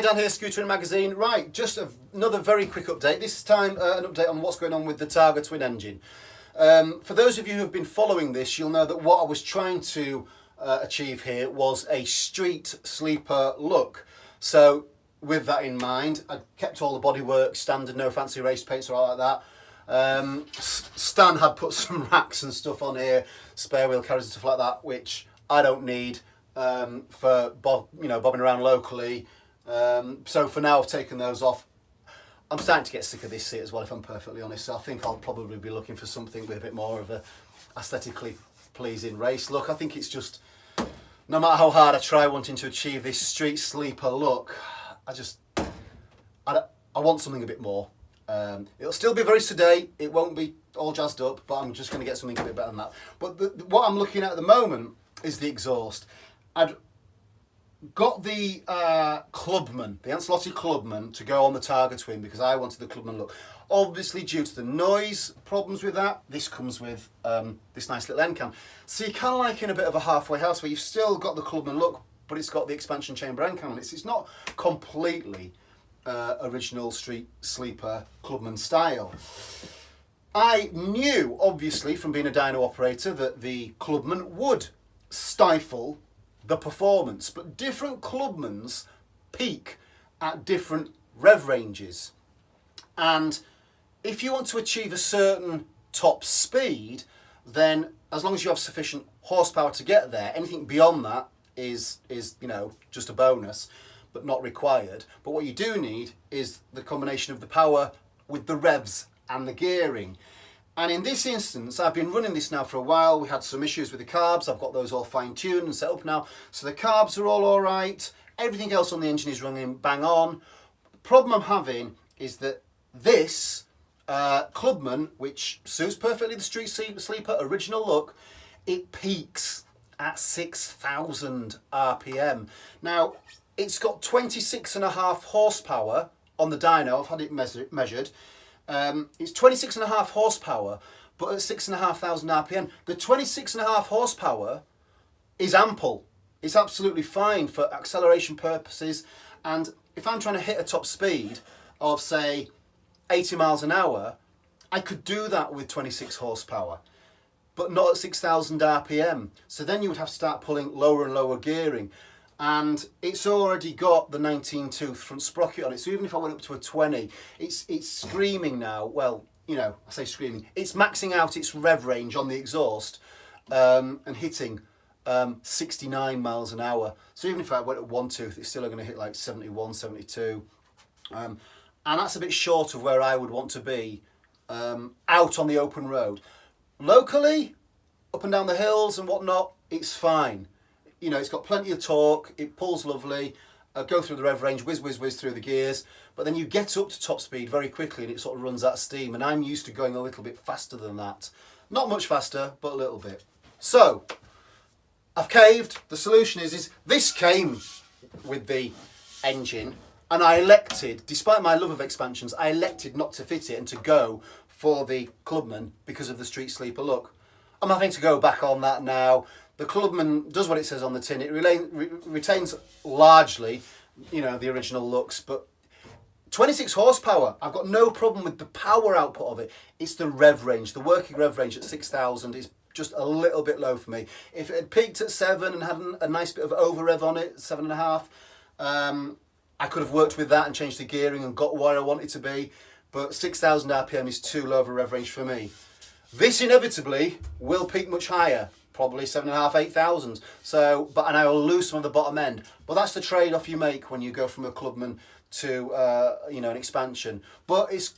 Hi, Dan here, Scooter Magazine. Right, just another very quick update. This time an update on what's going on with the TargaTwin engine. For those of you who have been following this, you'll know that what I was trying to achieve here was a street sleeper look. So with that in mind, I kept all the bodywork standard, no fancy race paints or all like that. Stan had put some racks and stuff on here, spare wheel carriers and stuff like that, which I don't need for bobbing around locally. So for now I've taken those off. I'm starting to get sick of this seat as well, if I'm perfectly honest, so I think I'll probably be looking for something with a bit more of a aesthetically pleasing race look. I think it's just, no matter how hard I try wanting to achieve this street sleeper look, I want something a bit more. It'll still be very sedate, it won't be all jazzed up, but I'm just going to get something a bit better than that. But what I'm looking at the moment is the exhaust. I'd got the Clubman, the Ancelotti Clubman, to go on the TargaTwin because I wanted the Clubman look. Obviously, due to the noise problems with that, this comes with this nice little end cam. So you're kind of like in a bit of a halfway house where you've still got the Clubman look, but it's got the expansion chamber end cam on it. It's not completely original street sleeper Clubman style. I knew, obviously, from being a dyno operator, that the Clubman would stifle the performance, but different Clubmans peak at different rev ranges, and if you want to achieve a certain top speed, then as long as you have sufficient horsepower to get there, anything beyond that is just a bonus but not required. But what you do need is the combination of the power with the revs and the gearing. And in this instance, I've been running this now for a while. We had some issues with the carbs. I've got those all fine-tuned and set up now. So the carbs are all right. Everything else on the engine is running bang on. The problem I'm having is that this Clubman, which suits perfectly the street sleeper original look, it peaks at 6,000 RPM. Now, it's got 26.5 horsepower on the dyno. I've had it measured. It's 26.5 horsepower, but at 6,500 RPM. The 26.5 horsepower is ample. It's absolutely fine for acceleration purposes. And if I'm trying to hit a top speed of, say, 80 miles an hour, I could do that with 26 horsepower, but not at 6,000 RPM. So then you would have to start pulling lower and lower gearing. And it's already got the 19-tooth front sprocket on it. So even if I went up to a 20, it's screaming now. Well, I say screaming. It's maxing out its rev range on the exhaust and hitting 69 miles an hour. So even if I went at one tooth, it's still going to hit like 71, 72. And that's a bit short of where I would want to be out on the open road. Locally, up and down the hills and whatnot, it's fine. It's got plenty of torque, it pulls lovely, go through the rev range, whiz, whiz, whiz through the gears, but then you get up to top speed very quickly and it sort of runs out of steam, and I'm used to going a little bit faster than that. Not much faster, but a little bit. So, I've caved. The solution is this came with the engine, and I elected, despite my love of expansions, I elected not to fit it and to go for the Clubman because of the street sleeper look. I'm having to go back on that now. The Clubman does what it says on the tin. It retains largely, the original looks, but 26 horsepower. I've got no problem with the power output of it. It's the rev range. The working rev range at 6,000 is just a little bit low for me. If it had peaked at 7 and had a nice bit of over-rev on it, 7.5, I could have worked with that and changed the gearing and got where I wanted to be, but 6,000 RPM is too low of a rev range for me. This inevitably will peak much higher, probably 7.5, 8,000. And I will lose some of the bottom end. But that's the trade-off you make when you go from a Clubman to an expansion. But it's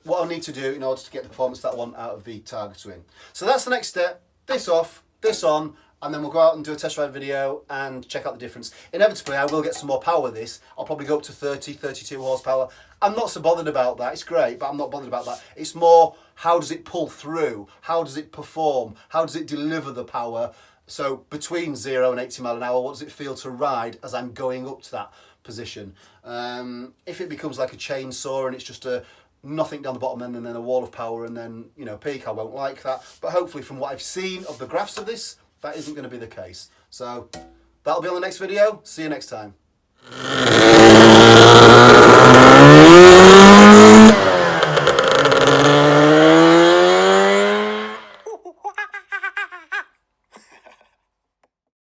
what I need to do in order to get the performance that I want out of the TargaTwin. So that's the next step. This off, this on, and then we'll go out and do a test ride video and check out the difference. Inevitably, I will get some more power with this. I'll probably go up to 30, 32 horsepower. I'm not so bothered about that. It's great, but I'm not bothered about that. It's more, how does it pull through? How does it perform? How does it deliver the power? So between 0 and 80 mile an hour, what does it feel to ride as I'm going up to that position? If it becomes like a chainsaw and it's just nothing down the bottom end and then a wall of power and then, peak, I won't like that. But hopefully from what I've seen of the graphs of this, that isn't going to be the case. So that'll be on the next video. See you next time.